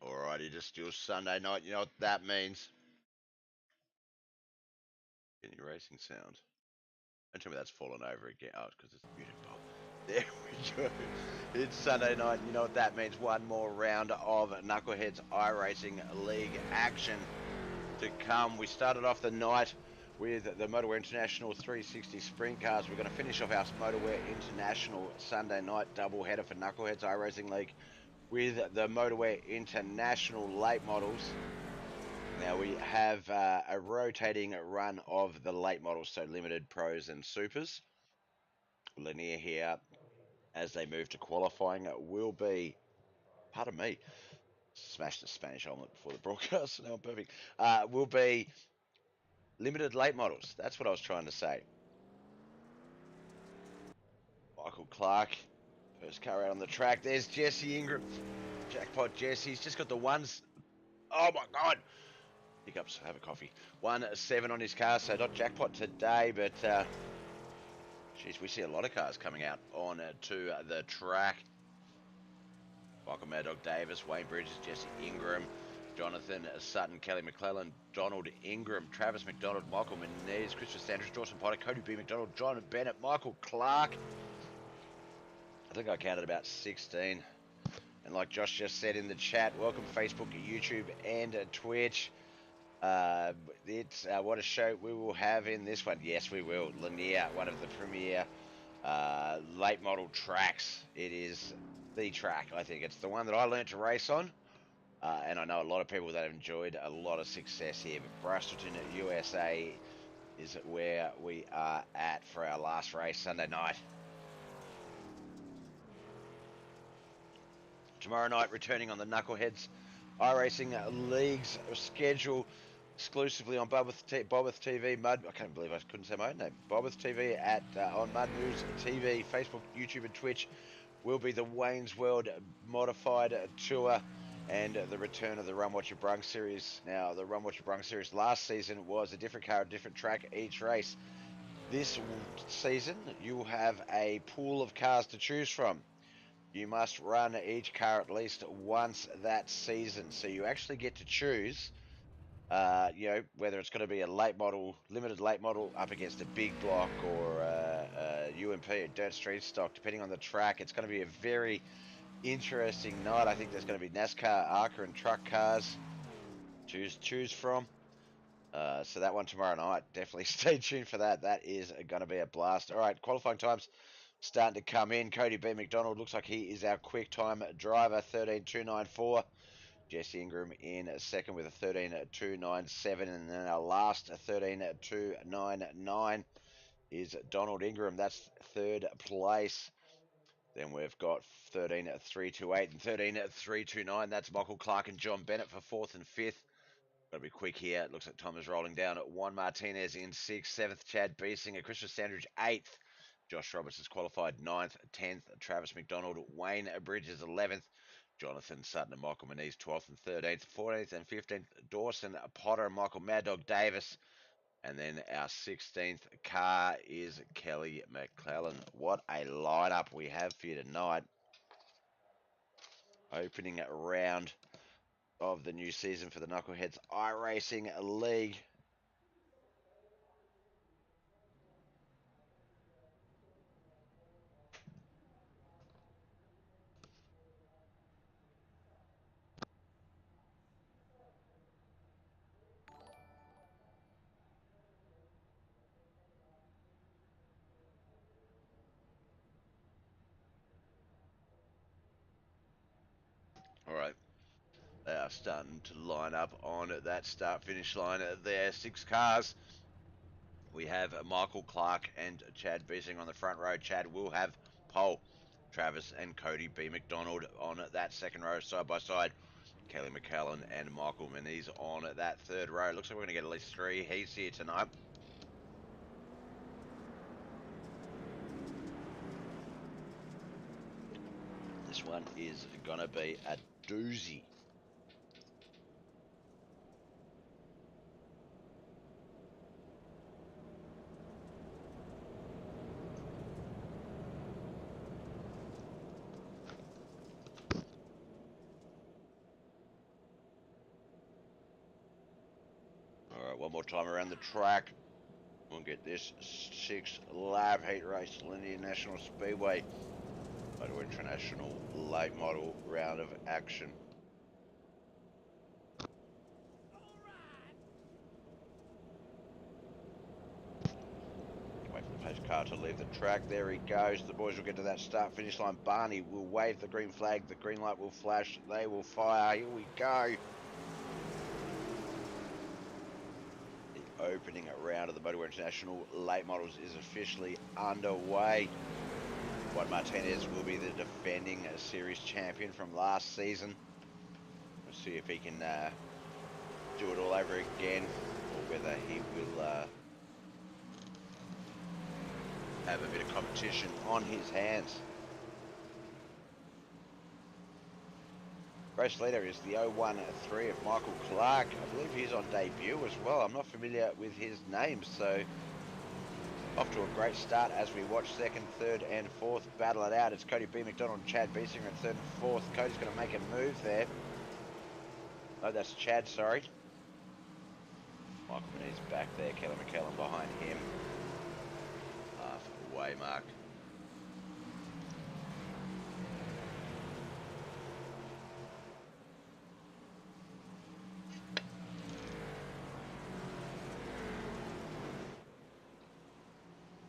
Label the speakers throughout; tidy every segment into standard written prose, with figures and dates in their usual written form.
Speaker 1: Alrighty, just still Sunday night. You know what that means? Any racing sound. Don't tell me that's fallen over again. Oh, because it's muted, Bob. There we go. It's Sunday night. You know what that means? One more round of Knuckleheadz iRacing League action to come. We started off the night with the Motowear International 360 Sprint Cars. We're going to finish off our Motowear International Sunday night doubleheader for Knuckleheadz iRacing League with the Motowear International late models. Now we have a rotating run of the late models, so limited, pros and supers. Lanier here, as they move to qualifying, will be, pardon me, smashed the Spanish omelette before the broadcast, now I'm perfect, will be limited late models. That's what I was trying to say. Michael Clark, first car out on the track. There's Jesse Ingram. Jackpot Jesse. He's just got the ones. Oh my God. Hiccups, have a coffee. 1-7 on his car, so not jackpot today, but geez, we see a lot of cars coming out on to the track. Michael Mad Dog Davis, Wayne Bridges, Jesse Ingram, Jonathan Sutton, Kelly McClellan, Donald Ingram, Travis McDonald, Michael Menez, Christopher Sanders, Dawson Potter, Cody B. McDonald, John Bennett, Michael Clark. I think I counted about 16. And like Josh just said in the chat, welcome Facebook, YouTube, and Twitch. It's what a show we will have in this one. Yes, we will. Lanier, one of the premier late model tracks. It is the track. I think it's the one that I learned to race on, and I know a lot of people that have enjoyed a lot of success here. But Brusselton, USA, is where we are at for our last race Sunday night. Tomorrow night, returning on the Knuckleheadz iRacing League's schedule, exclusively on Bobwith TV, Mud. I can't believe I couldn't say my own name. Bobwith TV at on Mud News TV, Facebook, YouTube, and Twitch will be the Wayne's World Modified Tour and the return of the Run What You Brung series. Now, the Run What You Brung series last season was a different car, a different track each race. This season, you will have a pool of cars to choose from. You must run each car at least once that season. So you actually get to choose, whether it's going to be a late model, limited late model up against a big block or UMP, a dirt street stock, depending on the track. It's going to be a very interesting night. I think there's going to be NASCAR, ARCA, and truck cars to choose from. So that one tomorrow night, definitely stay tuned for that. That is going to be a blast. All right, qualifying times starting to come in. Cody B. McDonald looks like he is our quick time driver, 13.294. Jesse Ingram in second with a 13.297, and then our last 13.299 is Donald Ingram. That's third place. Then we've got 13.328 and 13.329. That's Michael Clark and John Bennett for fourth and fifth. Got to be quick here. It looks like time is rolling down. Juan Martinez in sixth, seventh Chad Beesinger, Christopher Sandridge eighth. Josh Roberts is qualified 9th, 10th. Travis McDonald, Wayne Bridges 11th. Jonathan Sutton and Michael Menez 12th and 13th. 14th and 15th, Dawson Potter and Michael Mad Dog Davis. And then our 16th car is Kelly McClellan. What a lineup we have for you tonight. Opening round of the new season for the Knuckleheadz iRacing League. All right. They are starting to line up on that start-finish line there. 6 cars. We have Michael Clark and Chad Beesing on the front row. Chad will have pole. Travis and Cody B. McDonald on that second row side by side. Kelly McCallan and Michael Menez on that third row. Looks like we're going to get at least 3 heats here tonight. This one is going to be a doozy. One more time around the track. We'll get this 6-lap heat race, Lanier National Speedway, Motowear International late model round of action. Wait for the pace car to leave the track. There he goes. The boys will get to that start finish line. Barney will wave the green flag. The green light will flash. They will fire. Here we go. The opening round of the Motowear International late models is officially underway. Juan Martinez will be the defending series champion from last season. We'll see if he can do it all over again, or whether he will have a bit of competition on his hands. Race leader is the 013 of Michael Clark. I believe he's on debut as well. I'm not familiar with his name, so off to a great start as we watch second, third, and fourth battle it out. It's Cody B. McDonald and Chad Biesinger in third and fourth. Cody's going to make a move there. Oh, that's Chad, sorry. Michael Manese back there. Kelly McKellen behind him. Halfway mark.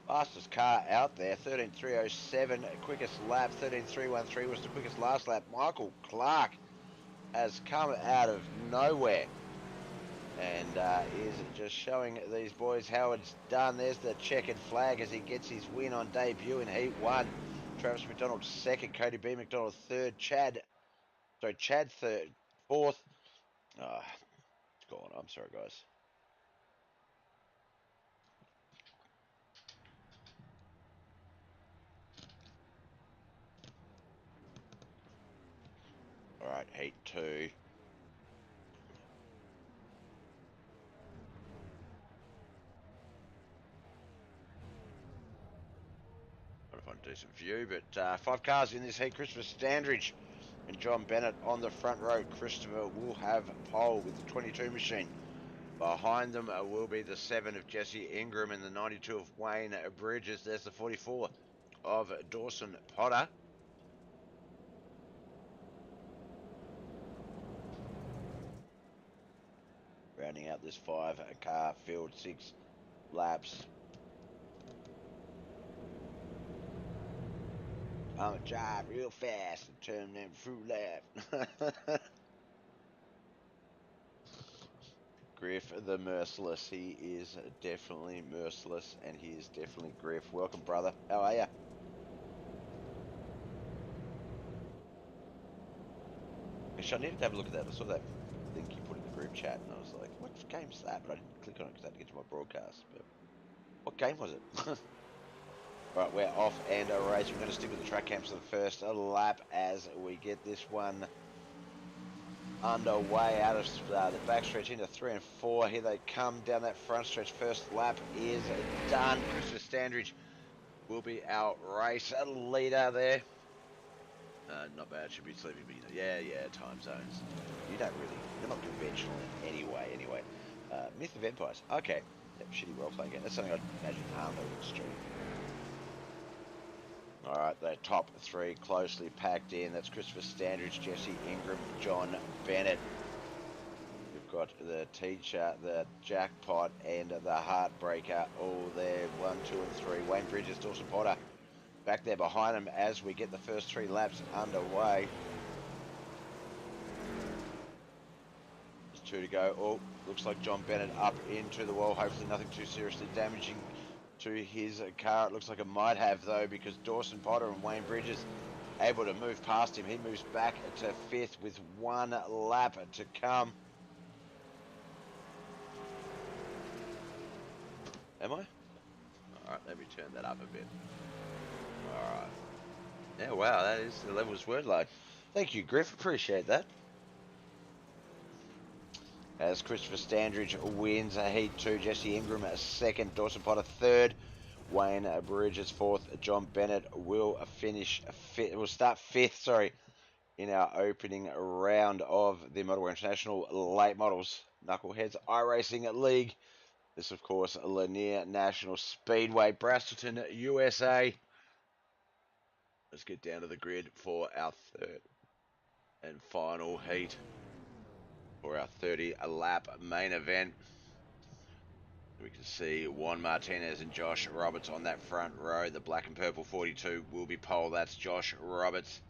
Speaker 1: Fastest car out there, 13.307, quickest lap, 13.313 was the quickest last lap. Michael Clark has come out of nowhere and is just showing these boys how it's done. There's the checkered flag as he gets his win on debut in Heat 1. Travis McDonald second, Cody B. McDonald third, Chad third, fourth. It's gone, I'm sorry guys. Alright, Heat 2. Trying to find a decent view, but 5 cars in this heat. Christopher Standridge and John Bennett on the front row. Christopher will have pole with the 22 machine. Behind them will be the 7 of Jesse Ingram and the 92 of Wayne Bridges. There's the 44 of Dawson Potter. Rounding out this 5-car field, 6 laps. I'm gonna drive real fast and turn them through left. Griff the Merciless. He is definitely merciless and he is definitely Griff. Welcome, brother. How are ya? Actually, I needed to have a look at that. I saw that link you put in the group chat and I was like, what game's that? But I didn't click on it because I had to get to my broadcast. But what game was it? Right, we're off and a race. We're going to stick with the track cams for the first lap as we get this one underway out of the back stretch into 3 and 4. Here they come down that front stretch. First lap is done. Christopher Standridge will be our race leader there. Not bad. Should be sleeping. Yeah, time zones. You're not conventional in any way, anyway. Myth of Empires. Okay. Yep, shitty role-playing game. That's something I'd imagine Arlo would stream. Alright, the top 3 closely packed in. That's Christopher Standridge, Jesse Ingram, John Bennett. We've got the teacher, the jackpot, and the heartbreaker all there. 1, 2, and 3. Wayne Bridges, Dawson Potter back there behind him as we get the first 3 laps underway. There's 2 to go. Oh, looks like John Bennett up into the wall. Hopefully nothing too seriously damaging to his car. It looks like it might have though, because Dawson Potter and Wayne Bridges able to move past him. He moves back to 5th with 1 lap to come. Am I? Alright, let me turn that up a bit. Alright. Yeah, wow, that is the levels word load. Thank you, Griff. Appreciate that. As Christopher Standridge wins Heat 2, Jesse Ingram 2nd, Dawson Potter 3rd, Wayne Bridges 4th, John Bennett will finish 5th, will start 5th, in our opening round of the Motowear International late models Knuckleheadz iRacing League. This, of course, Lanier National Speedway, Brastleton, USA. Let's get down to the grid for our third and final heat for our 30-lap main event. We can see Juan Martinez and Josh Roberts on that front row. The black and purple 42 will be pole. That's Josh Roberts.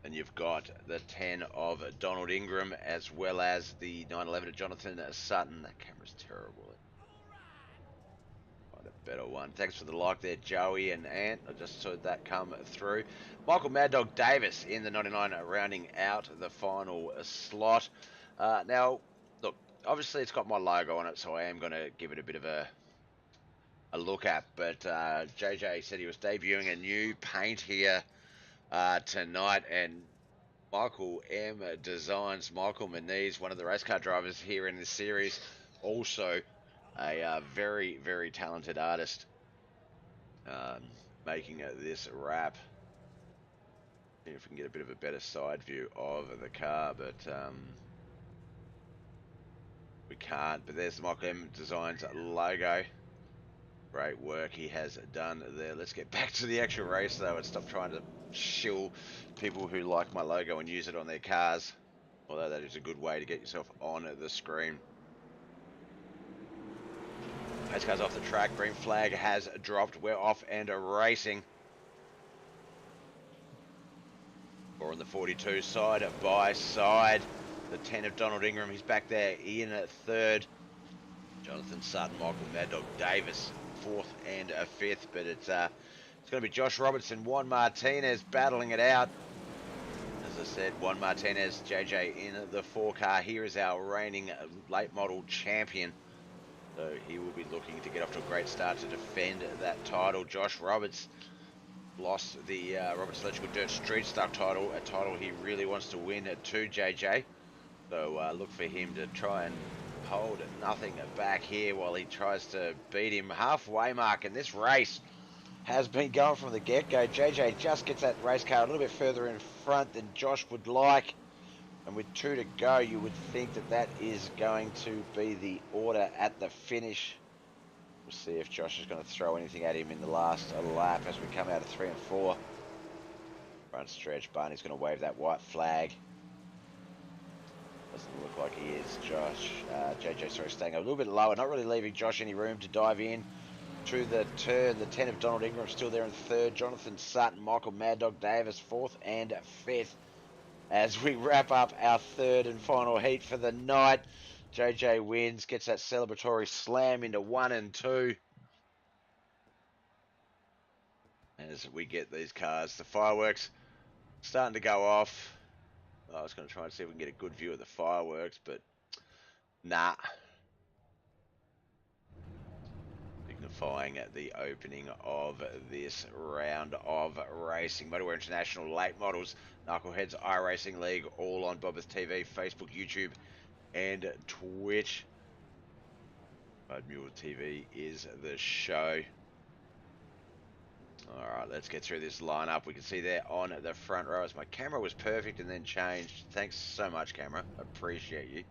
Speaker 1: And you've got the 10 of Donald Ingram, as well as the 911 of Jonathan Sutton. That camera's terrible. Find a better one. Thanks for the like there, Joey and Ant. I just saw that come through. Michael Mad Dog Davis in the 99, rounding out the final slot. Now, look, obviously it's got my logo on it, so I am going to give it a bit of a look at. But JJ said he was debuting a new paint here tonight, and Michael M Designs, Michael Maniz, one of the race car drivers here in this series, also a very, very talented artist, making this wrap. See if we can get a bit of a better side view of the car, but we can't. But there's the Michael M Designs logo. Great work he has done there. Let's get back to the actual race though and stop trying to shill people who like my logo and use it on their cars. Although that is a good way to get yourself on the screen. Race car's off the track. Green flag has dropped. We're off and racing. We're on the 42 side by side. The 10 of Donald Ingram, he's back there in third. Jonathan Sutton, Michael Mad Dog Davis, fourth and fifth. But it's going to be Josh Robertson, Juan Martinez battling it out. As I said, Juan Martinez, JJ in the 4 car. Here is our reigning late model champion. So he will be looking to get off to a great start to defend that title. Josh Roberts lost the Roberts Electrical Dirt Street Stock title, a title he really wants to win to JJ. So look for him to try and hold nothing back here while he tries to beat him halfway mark. And this race has been going from the get-go. JJ just gets that race car a little bit further in front than Josh would like. And with 2 to go, you would think that that is going to be the order at the finish. We'll see if Josh is going to throw anything at him in the last lap as we come out of 3 and 4. Front stretch, Barney's going to wave that white flag. Doesn't look like he is. JJ, sorry, staying a little bit lower, not really leaving Josh any room to dive in to the turn. The 10 of Donald Ingram still there in third. Jonathan Sutton, Michael Mad Dog Davis, fourth and fifth. As we wrap up our third and final heat for the night, JJ wins, gets that celebratory slam into 1 and 2. As we get these cars, the fireworks starting to go off. I was going to try and see if we can get a good view of the fireworks, but nah. Signifying the opening of this round of racing. Motowear International Late Models, Knuckleheadz iRacing League, all on Bobeth TV, Facebook, YouTube, and Twitch. Mule TV is the show. Alright, let's get through this lineup. We can see there on the front row as my camera was perfect and then changed. Thanks so much, camera. Appreciate you.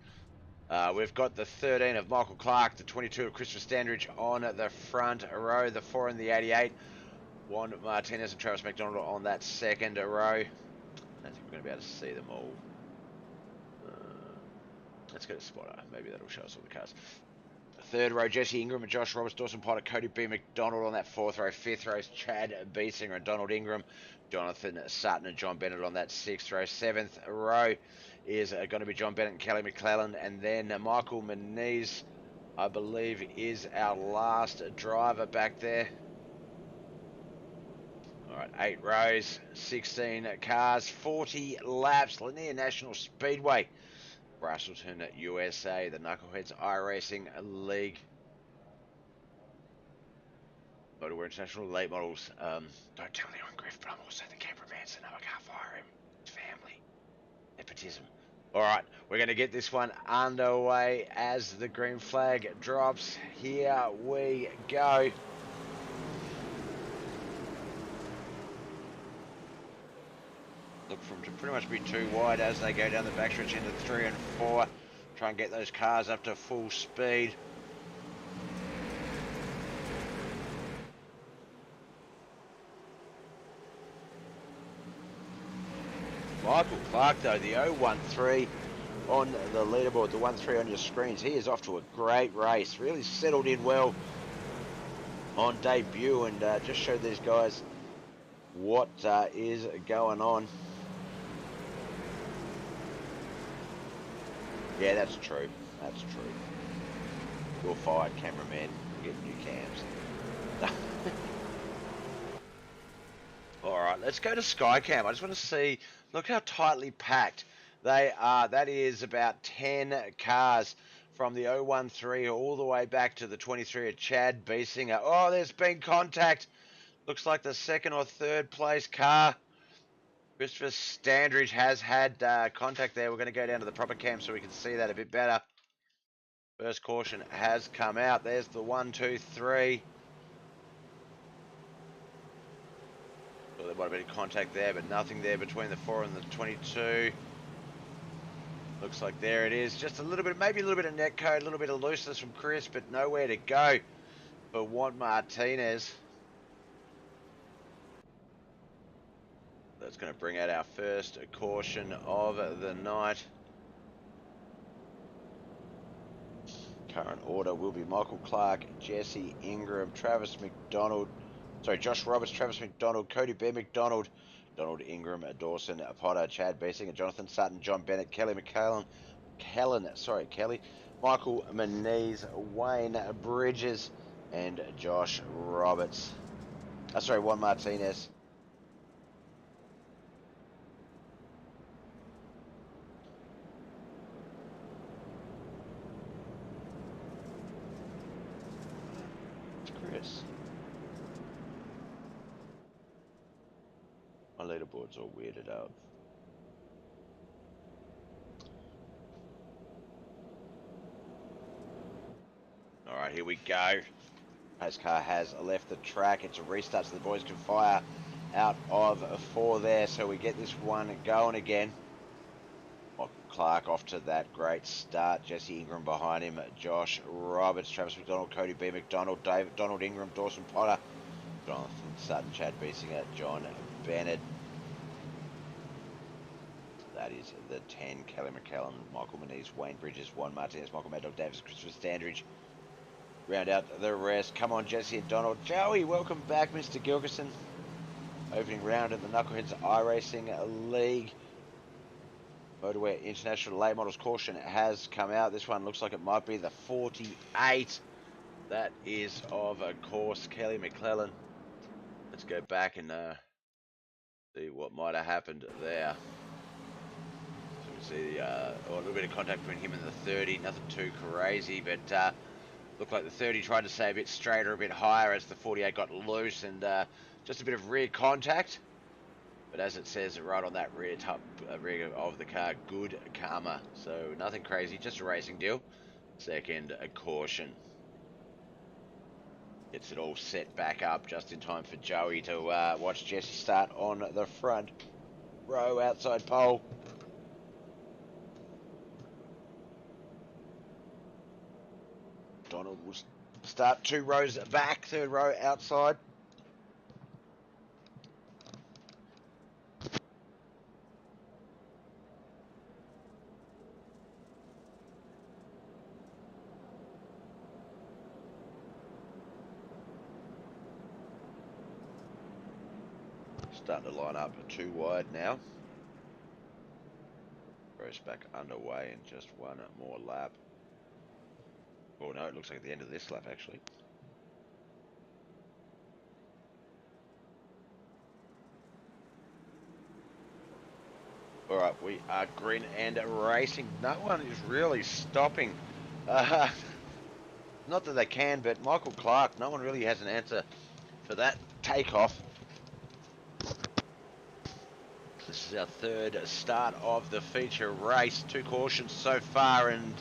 Speaker 1: We've got the 13 of Michael Clark, the 22 of Christopher Standridge on the front row, the 4 and the 88. Juan Martinez and Travis McDonald on that second row. I don't think we're going to be able to see them all. Let's get a spotter. Maybe that'll show us all the cars. Third row, Jesse Ingram and Josh Roberts, Dawson Potter, Cody B. McDonald on that fourth row. Fifth row, Chad Beesinger and Donald Ingram, Jonathan Sutton and John Bennett on that sixth row. Seventh row is going to be John Bennett and Kelly McClellan, and then Michael Maniz, I believe, is our last driver back there. All right, 8 rows, 16 cars, 40 laps, Lanier National Speedway, Brastleton, USA, the Knuckleheadz iRacing League. Motowear International Late Models. Don't tell anyone, Griff, but I'm also the cameraman, so no, I can't fire him. It's family. Nepotism. Alright, we're going to get this one underway as the green flag drops. Here we go. Look for them to pretty much be too wide as they go down the backstretch into 3 and 4. Try and get those cars up to full speed. Michael Clark, though, the 013 on the leaderboard, the 1-3 on your screens. He is off to a great race. Really settled in well on debut and just showed these guys what is going on. Yeah, that's true. That's true. You're fired, cameraman. Get new cams. Alright, let's go to Skycam. I just want to see, look how tightly packed they are. That is about 10 cars from the 013 all the way back to the 23 of Chad Biesinger. Oh, there's been contact. Looks like the second or third place car. Christopher Standridge has had contact there. We're going to go down to the proper cam so we can see that a bit better. First caution has come out. There's the 1, 2, 3. Well, there might have been contact there, but nothing there between the 4 and the 22. Looks like there it is. Just a little bit, maybe a little bit of net code, a little bit of looseness from Chris, but nowhere to go for Juan Martinez. That's going to bring out our first caution of the night. Current order will be Michael Clark, Jesse Ingram, Travis McDonald, Josh Roberts, Travis McDonald, Cody Bear McDonald, Donald Ingram, Dawson Potter, Chad Biesinger, Jonathan Sutton, John Bennett, Kelly Michael Moniz, Wayne Bridges, and Josh Roberts. Juan Martinez. It's Chris. My leaderboard's all weirded out. Alright, here we go. Pace car has left the track. It's a restart so the boys can fire out of 4 there. So we get this one going again. Michael Clark off to that great start. Jesse Ingram behind him. Josh Roberts, Travis McDonald, Cody B. McDonald, Donald Ingram, Dawson Potter, Jonathan Sutton, Chad Biesinger, John Bennett. That is the 10. Kelly McCallum, Michael Moniz, Wayne Bridges, Juan Martinez, Michael Mad Dog Davis, Christopher Standridge. Round out the rest. Come on, Jesse and Donald. Joey, welcome back, Mr. Gilgerson. Opening round of the Knuckleheadz iRacing League. Motowear International Late Models caution has come out. This one looks like it might be the 48. That is, of course, Kelly McClellan. Let's go back and see what might have happened there. So we see a little bit of contact between him and the 30. Nothing too crazy, but looked like the 30 tried to stay a bit straighter, a bit higher as the 48 got loose, and just a bit of rear contact. But as it says right on that rear of the car, good karma. So nothing crazy, just a racing deal. Second, a caution. Gets it all set back up just in time for Joey to watch Jesse start on the front row outside pole. Donald will start 2 rows back, 3rd row outside. Starting to line up 2 wide now. Race back underway in just 1 more lap. Oh no, it looks like the end of this lap actually. Alright, we are green and racing. No one is really stopping. Not that they can, but Michael Clark, no one really has an answer for that takeoff. This is our 3rd start of the feature race. 2 cautions so far, and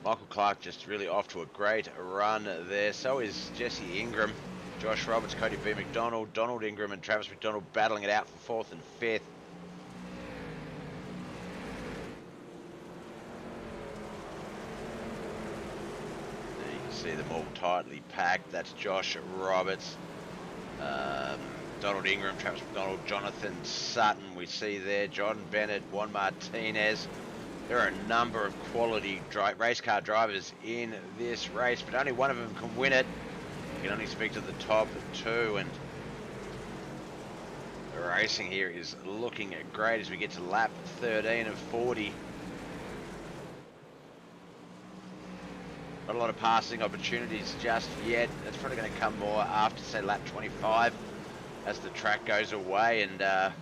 Speaker 1: Michael Clark just really off to a great run there. So is Jesse Ingram, Josh Roberts, Cody B. McDonald, Donald Ingram and Travis McDonald battling it out for 4th and 5th. tightly packed. That's Josh Roberts, Donald Ingram, Travis McDonald, Jonathan Sutton. We see there John Bennett, Juan Martinez. There are a number of quality race car drivers in this race, but only one of them can win it. You can only speak to the top two, and the racing here is looking great as we get to lap 13 of 40. Not a lot of passing opportunities just yet. It's probably going to come more after, say, lap 25 as the track goes away, and the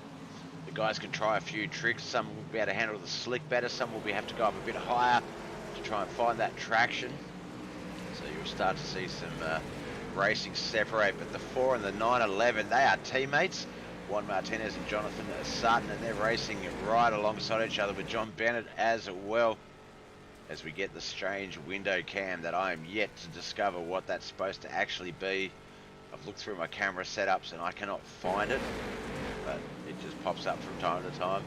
Speaker 1: guys can try a few tricks. Some will be able to handle the slick better, some will have to go up a bit higher to try and find that traction. So you'll start to see some racing separate, but the 4 and the 911, they are teammates. Juan Martinez and Jonathan Sutton, and they're racing right alongside each other with John Bennett as well, as we get the strange window cam that I am yet to discover what that's supposed to actually be. I've looked through my camera setups and I cannot find it, but it just pops up from time to time.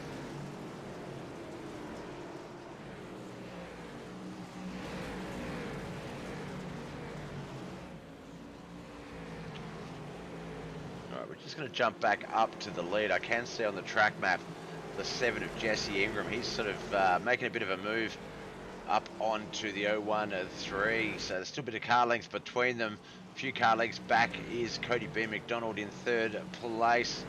Speaker 1: Alright, we're just going to jump back up to the lead. I can see on the track map the 7 of Jesse Ingram. He's sort of making a bit of a move up onto the 013, so there's still a bit of car length between them. A few car lengths back is Cody B. McDonald in 3rd place.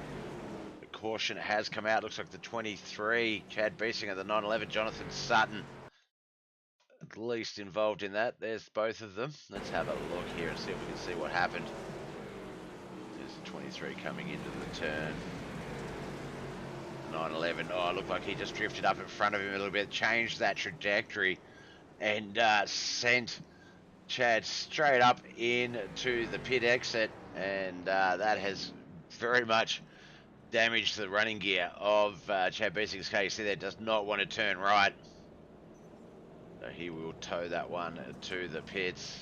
Speaker 1: The caution has come out. Looks like the 23, Chad Beesinger, the 911, Jonathan Sutton, at least involved in that. There's both of them. Let's have a look here and see if we can see what happened. There's the 23 coming into the turn. 911, oh, it looked like he just drifted up in front of him a little bit, changed that trajectory, and sent Chad straight up into the pit exit, and that has very much damaged the running gear of Chad Beesinger's car. You see there, does not want to turn right, so he will tow that one to the pits.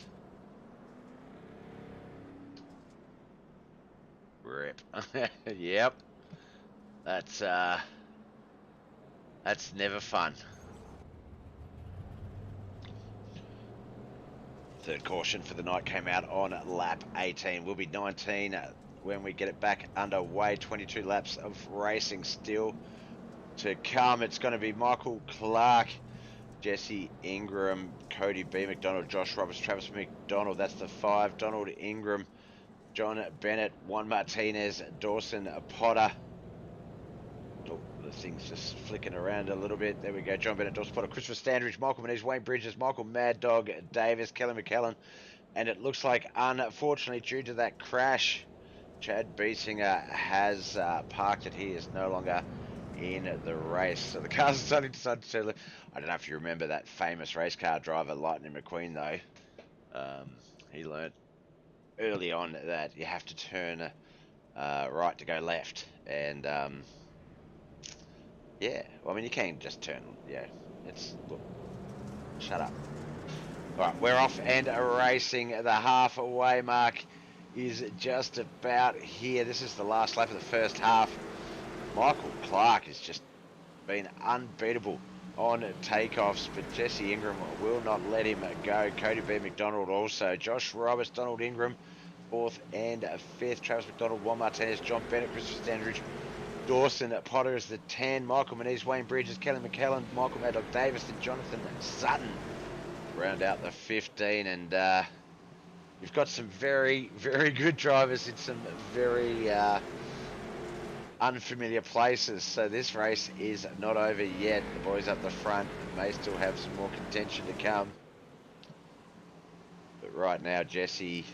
Speaker 1: Rip. Yep. That's never fun. Third caution for the night came out on lap 18. Will be 19 when we get it back underway. 22 laps of racing still to come. It's going to be Michael Clark, Jesse Ingram, Cody B. McDonald, Josh Roberts, Travis McDonald. That's the 5. Donald Ingram, John Bennett, Juan Martinez, Dawson Potter. Oh, the thing's just flicking around a little bit. There we go. John Bennett, Dawson Potter, Christopher Standridge, Michael Menez, Wayne Bridges, Michael Mad Dog Davis, Kelly McKellen. And it looks like, unfortunately, due to that crash, Chad Beesinger has parked it. He is no longer in the race. So the cars are starting to turn. I don't know if you remember that famous race car driver, Lightning McQueen, though. He learnt early on that you have to turn right to go left. And yeah, well, I mean, you can just turn, yeah, it's, look, shut up. Alright, we're off and racing. The halfway mark is just about here. This is the last lap of the first half. Michael Clark has just been unbeatable on takeoffs, but Jesse Ingram will not let him go. Cody B. McDonald also. Josh Roberts, Donald Ingram, 4th and 5th. Travis McDonald, Juan Martinez, John Bennett, Christopher Standridge, Dawson Potter is the 10, Michael Menez, Wayne Bridges, Kelly McKellen, Michael Mad Dog Davis, and Jonathan Sutton round out the 15. And you've got some very, very good drivers in some very unfamiliar places. So this race is not over yet. The boys up the front may still have some more contention to come. But right now, Jesse,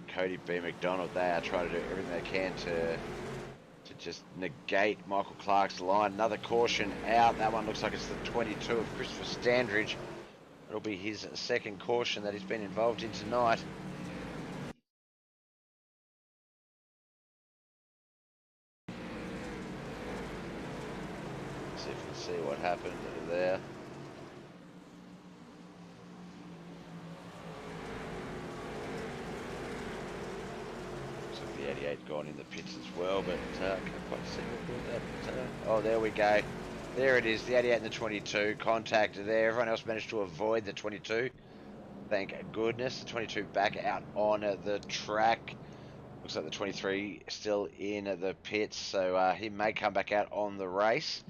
Speaker 1: Cody B. McDonald, they are trying to do everything they can to just negate Michael Clark's line. Another caution out. That one looks like it's the 22 of Christopher Standridge. It'll be his second caution that he's been involved in tonight. See if we can see what happened there. The 88 gone in the pits as well, but can't quite see what that. Oh, there we go. There it is, the 88 and the 22. Contact there. Everyone else managed to avoid the 22. thank goodness. The 22 back out on the track. Looks like the 23 still in the pits, so he may come back out on the race.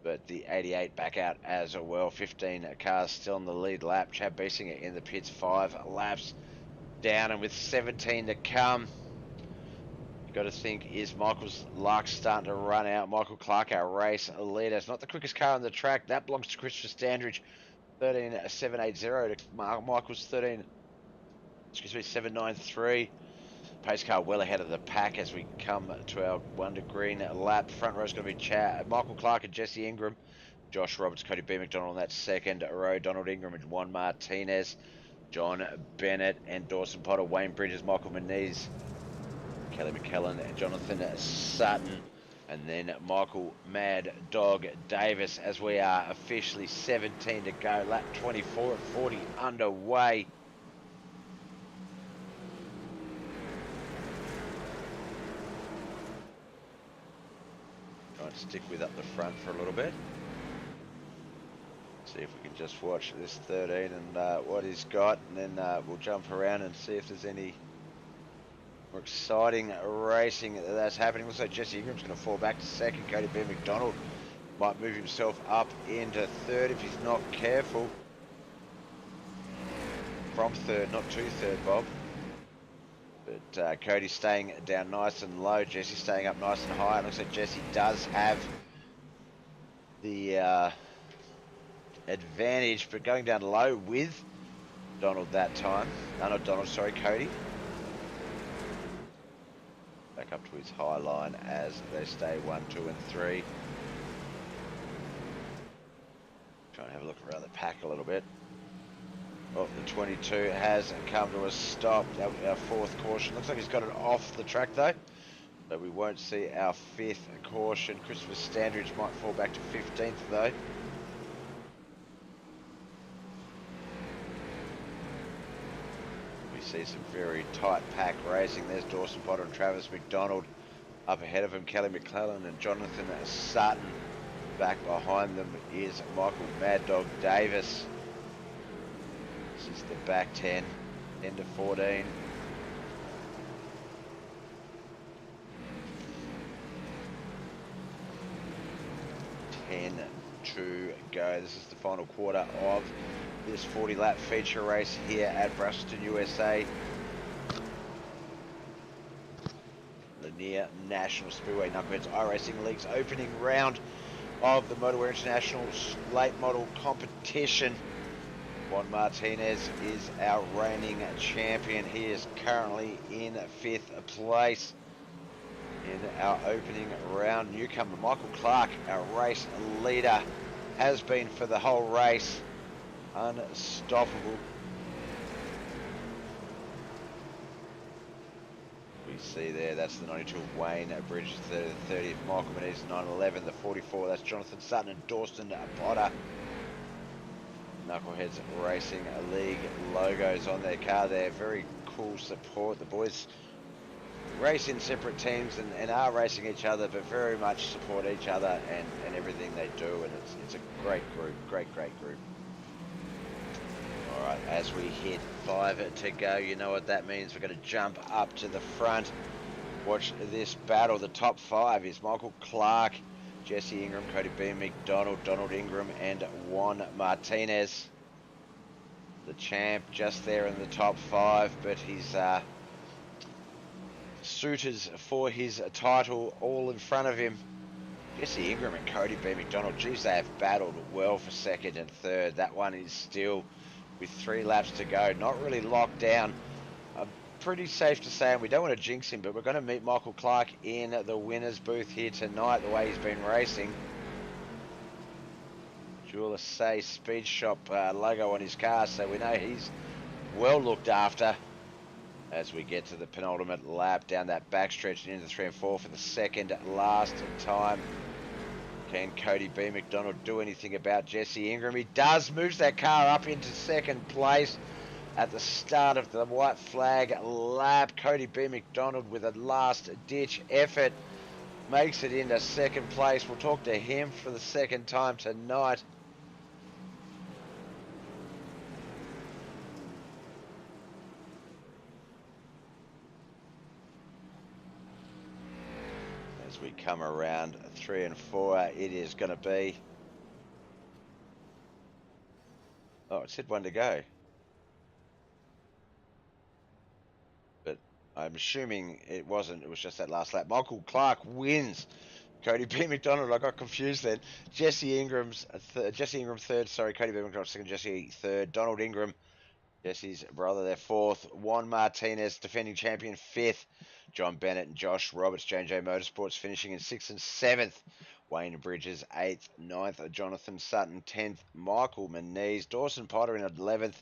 Speaker 1: But the 88 back out as well. 15 cars still in the lead lap. Chad Biesinger in the pits, 5 laps down, and with 17 to come, you got to think, is Michael's luck starting to run out? Michael Clark, our race leader. It's not the quickest car on the track. That belongs to Christopher Standridge. 13.780 to Michael's 7.93. Pace car well ahead of the pack as we come to our 1 to green lap. Front row is going to be Michael Clark and Jesse Ingram. Josh Roberts, Cody B. McDonald on that second row. Donald Ingram and Juan Martinez. John Bennett and Dawson Potter. Wayne Bridges, Michael Moniz, Kelly McKellen and Jonathan Sutton. And then Michael Mad Dog Davis as we are officially 17 to go. Lap 24 at 40 underway. Trying to stick with up the front for a little bit. See if we can just watch this 13 and what he's got, and then we'll jump around and see if there's any more exciting racing that's happening. Looks like Jesse Ingram's going to fall back to second. Cody B. McDonald might move himself up into third if he's not careful. From third, not to third, Bob. But Cody's staying down nice and low. Jesse's staying up nice and high. It looks like Jesse does have the advantage, but going down low with Donald that time. No, not Donald, sorry, Cody. Back up to his high line as they stay 1, 2, and 3. Try and have a look around the pack a little bit. Well, the 22 has come to a stop. Our fourth caution. Looks like he's got it off the track though. So we won't see our fifth caution. Christopher Standridge might fall back to 15th though. We see some very tight pack racing. There's Dawson Potter and Travis McDonald up ahead of him. Kelly McClellan and Jonathan Sutton. Back behind them is Michael Mad Dog Davis. This is the back 10, 10 to 14. To go. This is the final quarter of this 40-lap feature race here at Brasselton, USA. Lanier National Speedway Knuckleheadz iRacing League's opening round of the Motowear International late model competition. Juan Martinez is our reigning champion. He is currently in 5th place. In our opening round, newcomer Michael Clark, our race leader, has been for the whole race. Unstoppable. We see there, that's the 92 Wayne Bridges, the 30th Michael Moniz, 911, the 44, that's Jonathan Sutton and Dawson Potter. Knuckleheadz Racing League logos on their car there. Very cool support. The boys race in separate teams and are racing each other, but very much support each other and everything they do, and it's a great group, great group. Alright, as we hit 5 to go, you know what that means. We're going to jump up to the front. Watch this battle. The top 5 is Michael Clark, Jesse Ingram, Cody B. McDonald, Donald Ingram, and Juan Martinez. The champ just there in the top 5, but he's suitors for his title all in front of him. Jesse Ingram and Cody B. McDonald, geez, they have battled well for 2nd and 3rd. That one is still with 3 laps to go, not really locked down. Pretty safe to say, and we don't want to jinx him, but we're going to meet Michael Clark in the winner's booth here tonight, the way he's been racing. Jeweler Say Speed Shop logo on his car, so we know he's well looked after. As we get to the penultimate lap down that backstretch and into 3 and 4 for the second last time. Can Cody B. McDonald do anything about Jesse Ingram? He does, moves that car up into 2nd place at the start of the white flag lap. Cody B. McDonald with a last ditch effort makes it into 2nd place. We'll talk to him for the 2nd time tonight. as we come around 3 and 4, it is going to be. Oh, it said one to go. But I'm assuming it wasn't. It was just that last lap. Michael Clark wins. Cody B. McDonald, I got confused then. Jesse Ingram third. Sorry, Cody B. McDonald second. Jesse third. Donald Ingram, Jesse's brother, there fourth. Juan Martinez, defending champion, fifth. John Bennett and Josh Roberts, J&J Motorsports, finishing in sixth and seventh. Wayne Bridges, eighth. Ninth, Jonathan Sutton, 10th. Michael Moniz, Dawson Potter in 11th.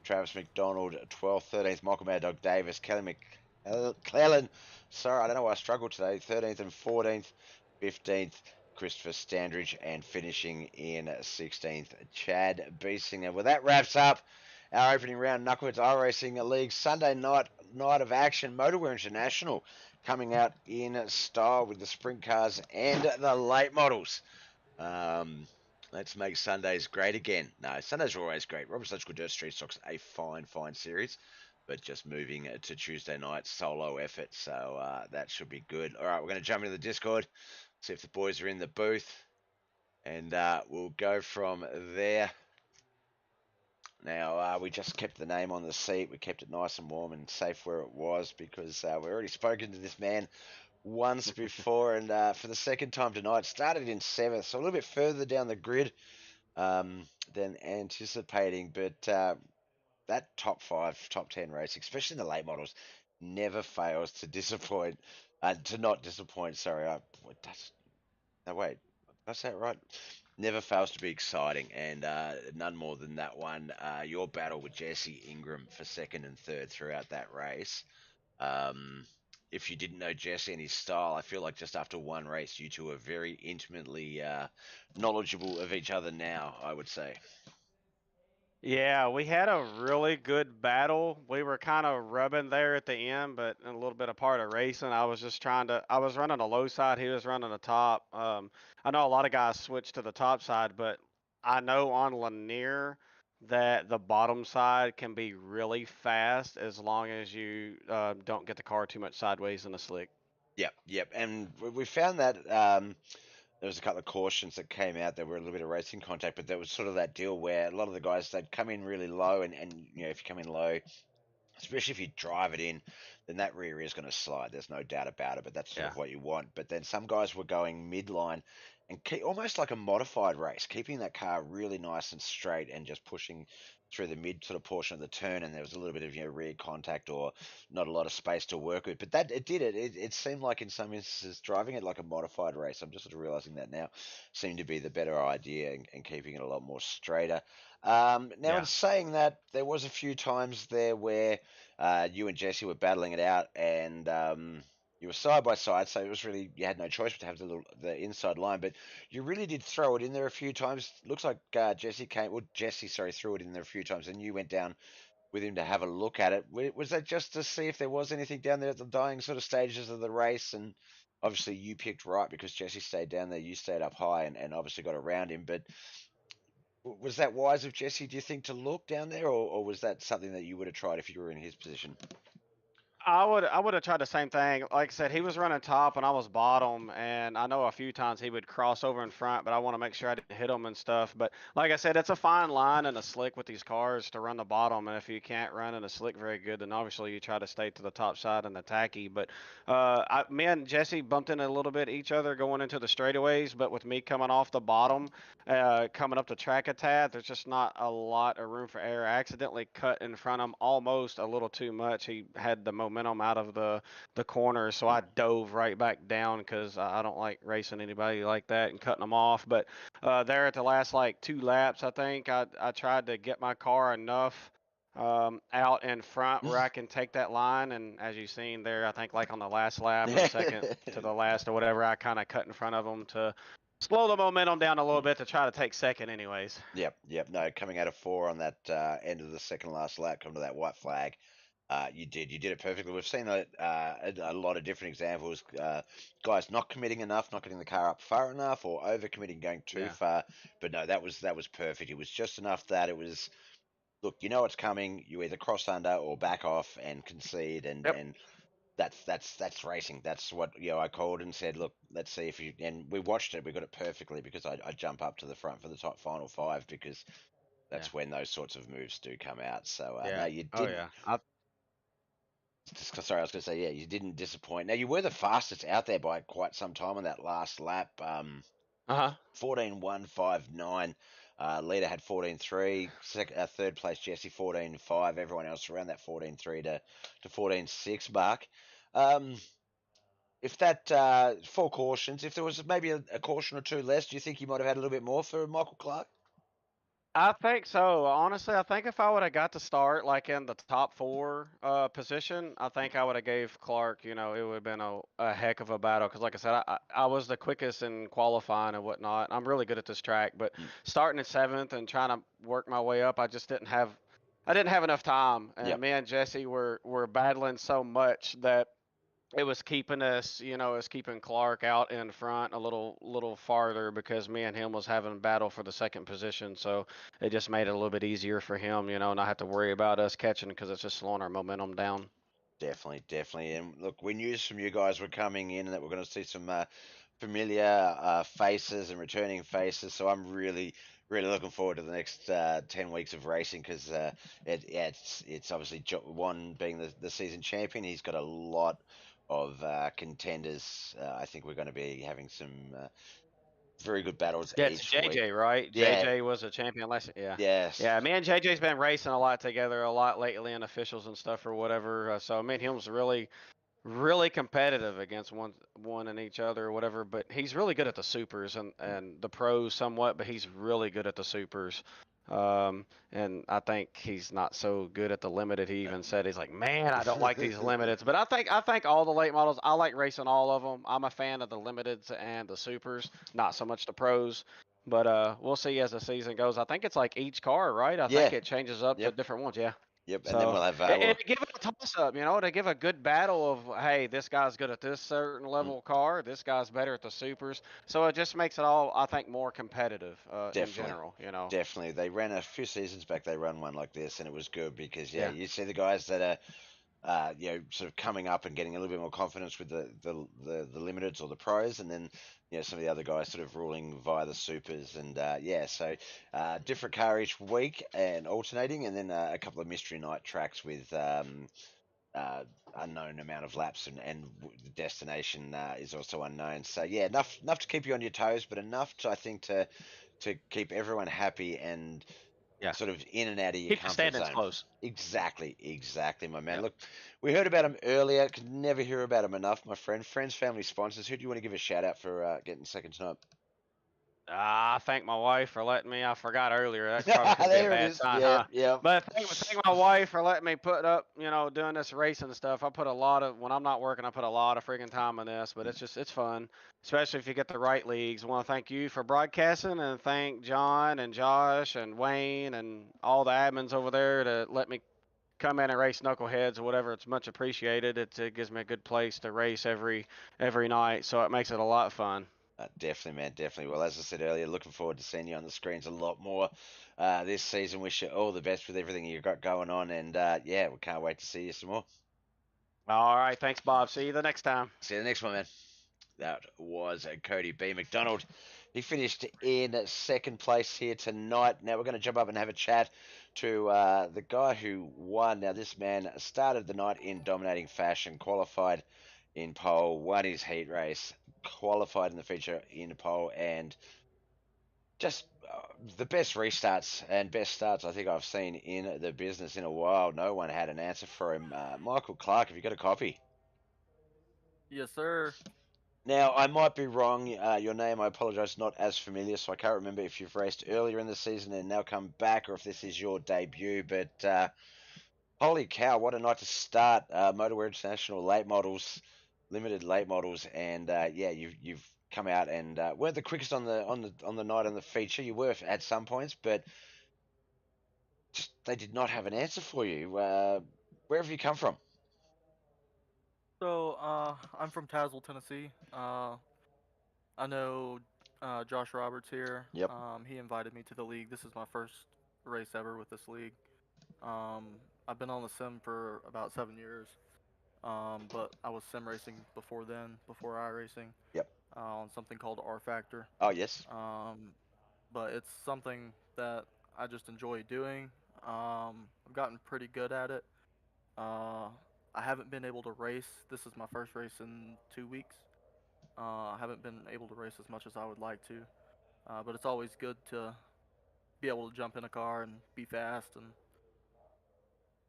Speaker 1: Travis McDonald, 12th. 13th, Michael Mad Dog Davis. Kelly McClellan, sorry, I don't know why I struggled today. 13th and 14th. 15th, Christopher Standridge, and finishing in 16th, Chad Biesinger. Well, that wraps up our opening round Knuckleheadz iRacing League Sunday night of action. Motowear International coming out in style with the sprint cars and the late models. Let's make Sundays great again. No, Sundays are always great. Robert Electrical Dirt Street Stock's a fine series, but just moving to Tuesday night solo effort, so that should be good. All right, we're going to jump into the Discord, see if the boys are in the booth, and we'll go from there. Now, we just kept the name on the seat. We kept it nice and warm and safe where it was because we've already spoken to this man once before, and for the second time tonight. Started in 7th, so a little bit further down the grid than anticipating, but that top 5, top 10 race, especially in the late models, never fails to disappoint. To not disappoint, sorry. No, wait, did I say it right? Never fails to be exciting, and none more than that one. Your battle with Jesse Ingram for second and third throughout that race. If you didn't know Jesse and his style, I feel like just after one race, you two are very intimately knowledgeable of each other now, I would say.
Speaker 2: Yeah, we had a really good battle. We were kind of rubbing there at the end, but a little bit of part of racing. I was running the low side, he was running the top. I know a lot of guys switch to the top side, but I know on Lanier that the bottom side can be really fast as long as you don't get the car too much sideways in the slick.
Speaker 1: Yep. And we found that there was a couple of cautions that came out. There were a little bit of racing contact, but there was sort of that deal where a lot of the guys, they'd come in really low, and if you come in low, especially if you drive it in, then that rear is going to slide. There's no doubt about it, but that's sort
Speaker 2: Yeah.
Speaker 1: of what you want. But then some guys were going midline and almost like a modified race, keeping that car really nice and straight and just pushing through the mid sort of portion of the turn. And there was a little bit of rear contact or not a lot of space to work with. But that it did it. It seemed like in some instances driving it like a modified race. I'm just sort of realizing that now seemed to be the better idea and keeping it a lot more straighter. Now, in
Speaker 2: Yeah.
Speaker 1: saying that, there was a few times there where you and Jesse were battling it out, and you were side by side, so it was really you had no choice but to have the inside line. But you really did throw it in there a few times. Looks like Jesse, sorry, threw it in there a few times, and you went down with him to have a look at it. Was that just to see if there was anything down there at the dying sort of stages of the race? And obviously, you picked right because Jesse stayed down there, you stayed up high, and obviously got around him. But was that wise of Jesse, do you think, to look down there, or was that something that you would have tried if you were in his position?
Speaker 2: I would have tried the same thing. Like I said, he was running top and I was bottom, and I know a few times he would cross over in front, but I want to make sure I didn't hit him and stuff. But like I said, it's a fine line in a slick with these cars to run the bottom, and if you can't run in a slick very good, then obviously you try to stay to the top side and the tacky. But me and Jesse bumped into a little bit each other going into the straightaways, but with me coming off the bottom, coming up the track a tad, there's just not a lot of room for error. I accidentally cut in front of him almost a little too much. He had the momentum out of the corner, so I dove right back down because I don't like racing anybody like that and cutting them off. But there at the last like 2 laps, I think I tried to get my car enough out in front where I can take that line. And as you've seen there, I think like on the last lap or the second to the last or whatever, I kind of cut in front of them to slow the momentum down a little bit to try to take second, anyways.
Speaker 1: Yep. No, coming out of 4 on that end of the second last lap, come to that white flag. You did it perfectly. We've seen a lot of different examples. Guys not committing enough, not getting the car up far enough, or over committing, going too
Speaker 2: Yeah.
Speaker 1: far. But no, that was perfect. It was just enough that it was. Look, you know it's coming. You either cross under or back off and concede, and
Speaker 2: Yep.
Speaker 1: That's racing. That's what I called and said, look, let's see if you. And we watched it. We got it perfectly because I jump up to the front for the top final five because
Speaker 2: Yeah.
Speaker 1: that's when those sorts of moves do come out. So no,
Speaker 2: Yeah.
Speaker 1: you
Speaker 2: Oh
Speaker 1: didn't.
Speaker 2: yeah.
Speaker 1: Sorry, I was going to say, yeah, you didn't disappoint. Now you were the fastest out there by quite some time on that last lap.
Speaker 2: Uh-huh.
Speaker 1: 14.159. Leader had 14.3. Third place Jesse 14.5. Everyone else around that 14.3 to 14.6 mark. Um, if that four cautions, if there was maybe a caution or two less, do you think you might have had a little bit more for Michael Clark?
Speaker 2: I think so. Honestly, I think if I would have got to start like in the top four position, I think I would have gave Clark. You know, it would have been a heck of a battle. Because, like I said, I was the quickest in qualifying and whatnot. I'm really good at this track, but
Speaker 1: Mm.
Speaker 2: starting at seventh and trying to work my way up, I just didn't have. I didn't have enough time, and
Speaker 1: Yep,
Speaker 2: me and Jesse were battling so much that it was keeping us, it was keeping Clark out in front a little farther because me and him was having battle for the second position. So it just made it a little bit easier for him, not have to worry about us catching because it's just slowing our momentum down.
Speaker 1: definitely, definitely. And look, we knew some of you guys were coming in and that we're going to see some familiar faces and returning faces. So I'm really, really looking forward to the next 10 weeks of racing because it's obviously Juan being the season champion. He's got a lot of contenders. I think we're going to be having some very good battles
Speaker 2: Yeah, it's
Speaker 1: each week.
Speaker 2: JJ, right?
Speaker 1: Yeah,
Speaker 2: JJ was a champion last year. Yeah.
Speaker 1: yes,
Speaker 2: Yeah, me and JJ's been racing a lot together, a lot lately in officials and stuff or whatever. So me and him was really competitive against one and each other or whatever, but he's really good at the supers and the pros somewhat, but he's really good at the supers. And I think he's not so good at the limited. He even said he's like, man, I don't like these limiteds. But I think all the late models, I like racing all of them. I'm a fan of the limiteds and the supers, not so much the pros. But we'll see as the season goes. I think it's like each car, right? I think
Speaker 1: yeah,
Speaker 2: it changes up to
Speaker 1: yep,
Speaker 2: different ones. Yeah.
Speaker 1: yep. And then
Speaker 2: So
Speaker 1: we'll have
Speaker 2: and to give it a toss up, to give a good battle of hey, this guy's good at this certain
Speaker 1: mm,
Speaker 2: level car, this guy's better at the supers. So it just makes it all, I think, more competitive in
Speaker 1: definitely.
Speaker 2: general.
Speaker 1: Definitely. They ran a few seasons back, they ran one like this, and it was good because, yeah,
Speaker 2: Yeah.
Speaker 1: you see the guys that are, sort of coming up and getting a little bit more confidence with the limiteds or the pros, and then, some of the other guys sort of ruling via the supers. And, yeah, so different car each week and alternating, and then a couple of mystery night tracks with, uh, unknown amount of laps, and the destination is also unknown. So yeah, enough to keep you on your toes, but enough to, I think, to keep everyone happy and
Speaker 2: Yeah.
Speaker 1: sort of in and out of your
Speaker 2: Keep the
Speaker 1: comfort
Speaker 2: standings
Speaker 1: zone.
Speaker 2: close.
Speaker 1: Exactly, exactly, my man.
Speaker 2: Yeah.
Speaker 1: Look, we heard about him earlier. Could never hear about him enough, my friend. Friends, family, sponsors. Who do you want to give a shout out for getting second tonight?
Speaker 2: I thank my wife for letting me. I forgot earlier. That probably could be a
Speaker 1: There it
Speaker 2: bad
Speaker 1: is.
Speaker 2: sign,
Speaker 1: Yeah,
Speaker 2: huh?
Speaker 1: yeah.
Speaker 2: But thank my wife for letting me put up, doing this racing stuff. I put a lot of when I'm not working. I put a lot of freaking time in this, but it's fun, especially if you get the right leagues. I want to thank you for broadcasting and thank John and Josh and Wayne and all the admins over there to let me come in and race knuckleheads or whatever. It's much appreciated. It gives me a good place to race every night, so it makes it a lot of fun.
Speaker 1: Definitely, man, definitely. Well, as I said earlier, looking forward to seeing you on the screens a lot more this season. Wish you all the best with everything you got going on, and yeah, we can't wait to see you some more.
Speaker 2: All right, thanks, Bob. See you the next time.
Speaker 1: See you the next one, man. That was Cody B. McDonald. He finished in second place here tonight. Now we're going to jump up and have a chat to the guy who won. Now this man started the night in dominating fashion, qualified in pole, won his heat race, qualified in the feature in pole, and just the best restarts and best starts I think I've seen in the business in a while. No one had an answer for him. Michael Clark, have you got a copy?
Speaker 3: Yes, sir.
Speaker 1: Now, I might be wrong. Your name, I apologize, not as familiar, so I can't remember if you've raced earlier in the season and now come back or if this is your debut. But holy cow, what a night to start! Motowear International late models, limited late models, and yeah, you've come out and weren't the quickest on the night on the feature. You were at some points, but just they did not have an answer for you. Where have you come from?
Speaker 3: So, I'm from Tazewell, Tennessee. I know Josh Roberts here.
Speaker 1: Yep.
Speaker 3: He invited me to the league. This is my first race ever with this league. I've been on the sim for about 7 years. but I was sim racing before then, before iRacing,
Speaker 1: Yep.
Speaker 3: on something called R Factor.
Speaker 1: Oh yes.
Speaker 3: Um, but it's something that I just enjoy doing. I've gotten pretty good at it. Uh, I haven't been able to race. This is my first race in 2 weeks. I haven't been able to race as much as I would like to, but it's always good to be able to jump in a car and be fast and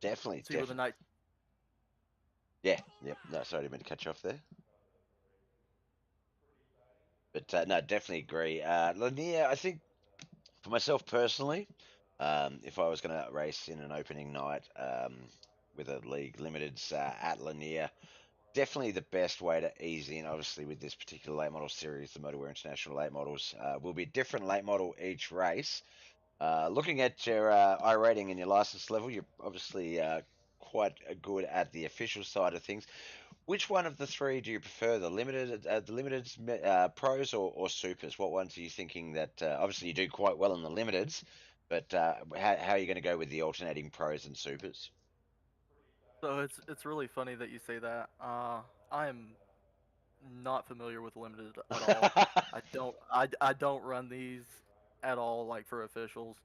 Speaker 1: Definitely,
Speaker 3: see where the night.
Speaker 1: Yeah, yep. No, sorry, I didn't mean to cut you off there. But no, definitely agree. Lanier, I think for myself personally, if I was going to race in an opening night with a league limiteds at Lanier, definitely the best way to ease in. Obviously, with this particular late model series, the Motowear International late models will be a different late model each race. Looking at your iRating and your license level, you're obviously quite good at the official side of things. Which one of the three do you prefer, the limited pros or supers? What ones are you thinking that obviously you do quite well in the limiteds, but how are you going to go with the alternating pros and supers?
Speaker 3: So it's really funny that you say that. I am not familiar with limited at all. I don't run these at all like for officials.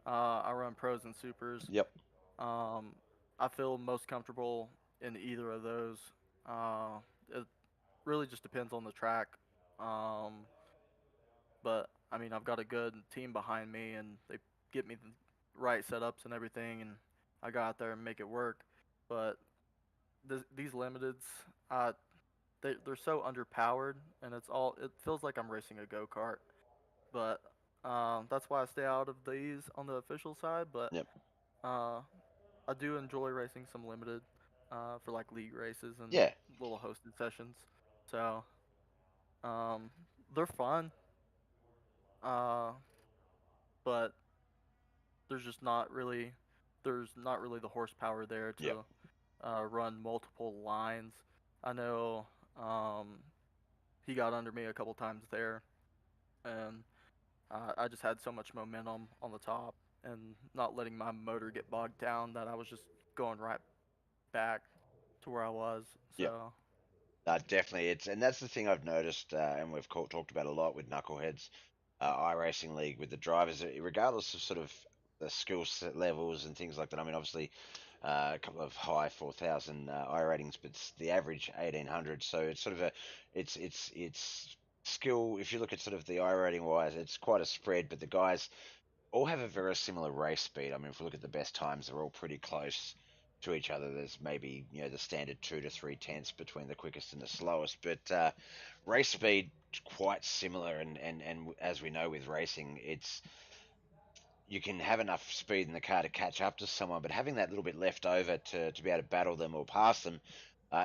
Speaker 3: I run pros and supers.
Speaker 1: Yep.
Speaker 3: Um, I feel most comfortable in either of those. It really just depends on the track. Um, but I mean, I've got a good team behind me, and they get me the right setups and everything, and I go out there and make it work. But these limiteds, uh, they're so underpowered, and it feels like I'm racing a go kart. But that's why I stay out of these on the official side. But
Speaker 1: Yep.
Speaker 3: uh, I do enjoy racing some limited for like league races and
Speaker 1: Yeah.
Speaker 3: little hosted sessions. So um, they're fun, uh, but there's just not really the horsepower there
Speaker 1: Yep.
Speaker 3: to run multiple lines. I know he got under me a couple times there, and I just had so much momentum on the top and not letting my motor get bogged down that I was just going right back to where I was.
Speaker 1: Yep.
Speaker 3: So
Speaker 1: Definitely, and that's the thing I've noticed, and we've talked about a lot with Knuckleheads iRacing League with the drivers, regardless of sort of the skill set levels and things like that. I mean, obviously, a couple of high 4,000 I ratings, but it's the average 1,800. So it's sort of it's skill. If you look at sort of the I rating wise, it's quite a spread, but the guys all have a very similar race speed. I mean, if we look at the best times, they're all pretty close to each other. There's maybe the standard 2 to 3 tenths between the quickest and the slowest, but race speed quite similar. And as we know with racing, it's you can have enough speed in the car to catch up to someone, but having that little bit left over to be able to battle them or pass them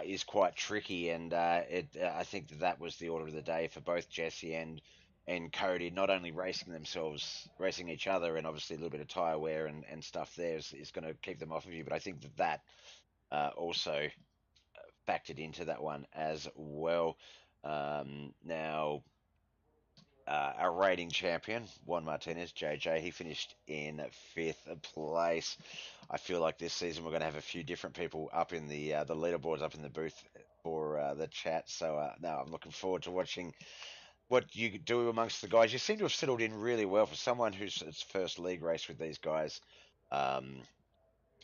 Speaker 1: is quite tricky. And I think that was the order of the day for both Jesse and Cody, not only racing themselves, racing each other, and obviously a little bit of tire wear and stuff there is going to keep them off of you. But I think that also factored into that one as well. Now, our rating champion, Juan Martinez, JJ, he finished in fifth place. I feel like this season we're going to have a few different people up in the leaderboards, up in the booth for the chat. So now I'm looking forward to watching what you do amongst the guys. You seem to have settled in really well for someone who's its first league race with these guys. Um,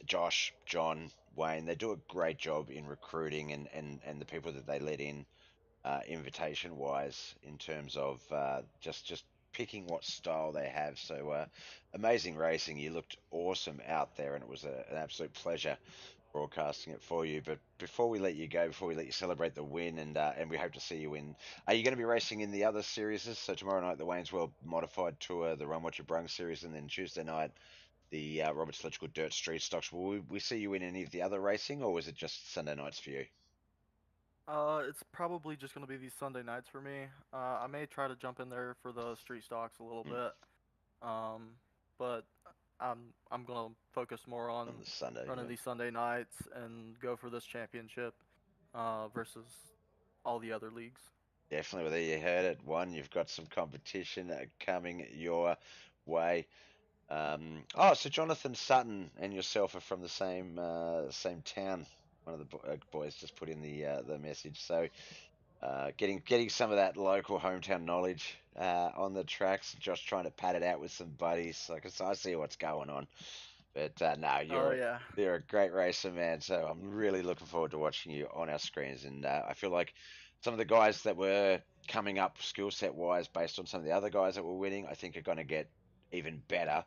Speaker 1: Josh, John, Wayne, they do a great job in recruiting and the people that they let in invitation wise in terms of just picking what style they have. So amazing racing. You looked awesome out there, and it was an absolute pleasure broadcasting it for you. But before we let you go, before we let you celebrate the win, and we hope to see you in. Are you going to be racing in the other series? So tomorrow night the Wayne's World Modified Tour, the Run What You Brung series, and then Tuesday night the Roberts Electrical Dirt Street Stocks. Will we see you in any of the other racing, or was it just Sunday nights for you?
Speaker 3: it's probably just gonna be these Sunday nights for me. I may try to jump in there for the street stocks a little
Speaker 1: Mm,
Speaker 3: bit, um, but I'm gonna focus more on
Speaker 1: on the Sunday,
Speaker 3: running
Speaker 1: yeah.
Speaker 3: these Sunday nights and go for this championship versus all the other leagues.
Speaker 1: Definitely. Well, there you heard it. One, you've got some competition coming your way. So Jonathan Sutton and yourself are from the same town. one of the boys just put in the message. So getting some of that local hometown knowledge on the tracks. Just trying to pad it out with some buddies. Like I see what's going on. But no,
Speaker 3: Oh yeah.
Speaker 1: you're a great racer, man. So I'm really looking forward to watching you on our screens. And I feel like some of the guys that were coming up skill set wise, based on some of the other guys that were winning, I think are going to get even better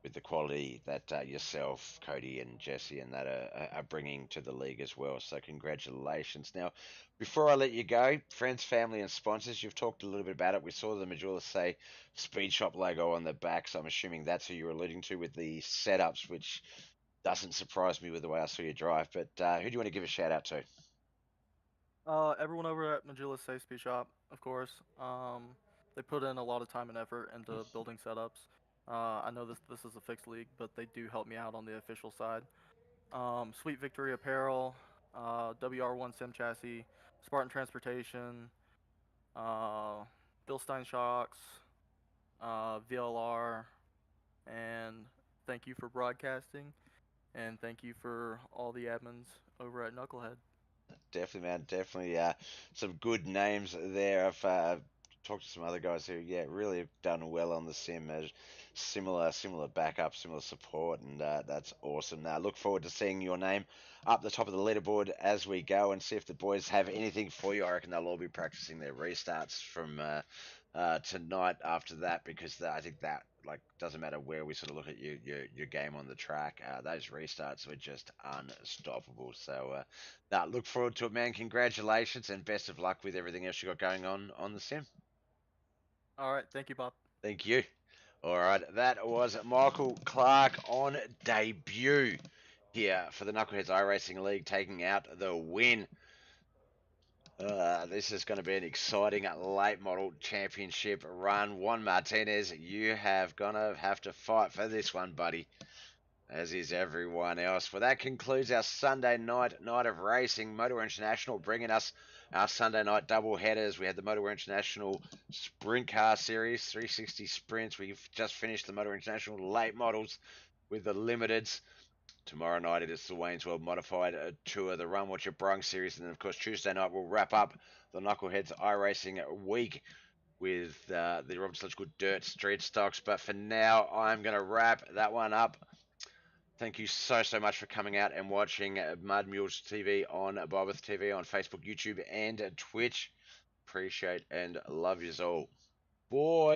Speaker 1: with the quality that yourself, Cody, and Jesse, and that are bringing to the league as well. So congratulations. Now, before I let you go, friends, family, and sponsors, you've talked a little bit about it. We saw the Majula say Speed Shop logo on the back, so I'm assuming that's who you're alluding to with the setups, which doesn't surprise me with the way I saw you drive. But who do you want to give a shout out to?
Speaker 3: Everyone over at Majula Safety Shop, of course. They put in a lot of time and effort into building setups. I know this is a fixed league, but they do help me out on the official side. Sweet Victory Apparel, WR1 Sim Chassis, Spartan Transportation, Bilstein Shocks, VLR, and thank you for broadcasting, and thank you for all the admins over at Knucklehead.
Speaker 1: Definitely, man. Definitely some good names there. I've talked to some other guys who, yeah, really have done well on the sim. Similar backup, similar support, and that's awesome. Now, look forward to seeing your name up the top of the leaderboard as we go, and see if the boys have anything for you. I reckon they'll all be practicing their restarts from tonight after that, because I think that, like, doesn't matter where we sort of look at your game on the track, those restarts were just unstoppable. So look forward to it, man. Congratulations and best of luck with everything else you got going on the sim.
Speaker 3: All right, thank you, Bob.
Speaker 1: Thank you. All right, that was Michael Clark on debut here for the Knuckleheadz iRacing League, taking out the win. This is going to be an exciting late model championship run. Juan Martinez, you have gonna have to fight for this one, buddy, as is everyone else. Well, that concludes our Sunday night of racing. Motowear International bringing us our Sunday night double headers. We had the Motowear International Sprint Car Series, 360 sprints. We've just finished the Motowear International late models with the limiteds. Tomorrow night it is the Wayne's World Modified Tour, the Run What You Brung series, and then of course Tuesday night we'll wrap up the Knuckleheadz iRacing week with the Robinson Electrical Dirt Street Stocks. But for now, I'm going to wrap that one up. Thank you so much for coming out and watching Mud Mules TV on Bobith TV on Facebook, YouTube, and Twitch. Appreciate and love yous all. Boy.